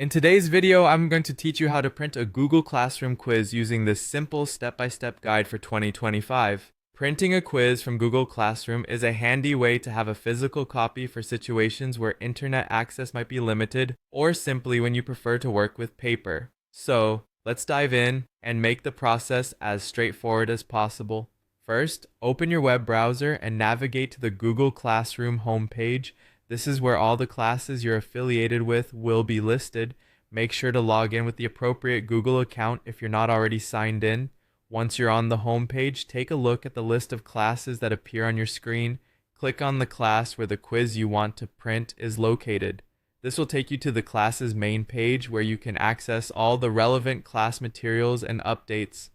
In today's video, I'm going to teach you how to print a Google Classroom quiz using this simple step-by-step guide for 2025. Printing a quiz from Google Classroom is a handy way to have a physical copy for situations where internet access might be limited, or simply when you prefer to work with paper. So, let's dive in and make the process as straightforward as possible. First, open your web browser and navigate to the Google Classroom homepage. This is where all the classes you're affiliated with will be listed. Make sure to log in with the appropriate Google account if you're not already signed in. Once you're on the home page, take a look at the list of classes that appear on your screen. Click on the class where the quiz you want to print is located. This will take you to the class's main page where you can access all the relevant class materials and updates.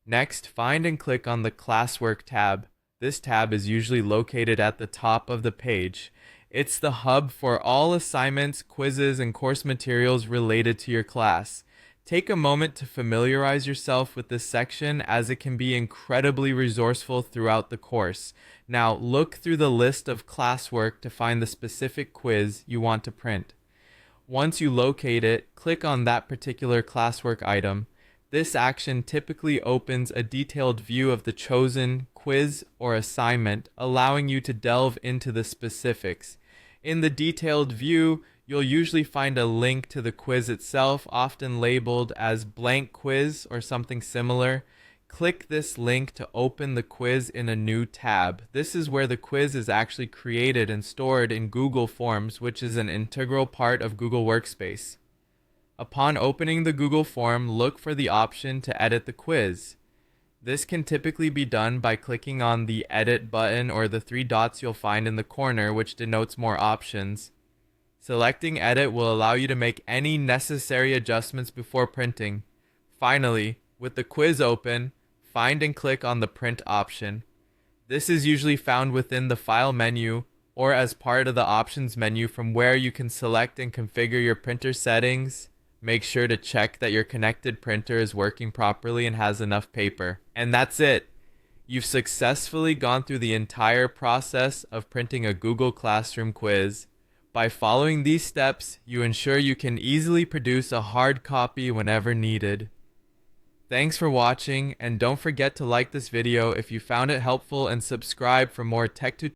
Next, find and click on the Classwork tab. This tab is usually located at the top of the page. It's the hub for all assignments, quizzes, and course materials related to your class. Take a moment to familiarize yourself with this section as it can be incredibly resourceful throughout the course. Now, look through the list of classwork to find the specific quiz you want to print. Once you locate it, click on that particular classwork item. This action typically opens a detailed view of the chosen quiz or assignment, allowing you to delve into the specifics. In the detailed view, you'll usually find a link to the quiz itself, often labeled as blank quiz or something similar. Click this link to open the quiz in a new tab. This is where the quiz is actually created and stored in Google Forms, which is an integral part of Google Workspace. Upon opening the Google form, look for the option to edit the quiz. This can typically be done by clicking on the Edit button or the three dots you'll find in the corner, which denotes more options. Selecting Edit will allow you to make any necessary adjustments before printing. Finally, with the quiz open, find and click on the Print option. This is usually found within the File menu or as part of the Options menu, from where you can select and configure your printer settings. Make sure to check that your connected printer is working properly and has enough paper. And that's it. You've successfully gone through the entire process of printing a Google Classroom quiz. By following these steps, you ensure you can easily produce a hard copy whenever needed. Thanks for watching, and don't forget to like this video if you found it helpful and subscribe for more tech tutorials.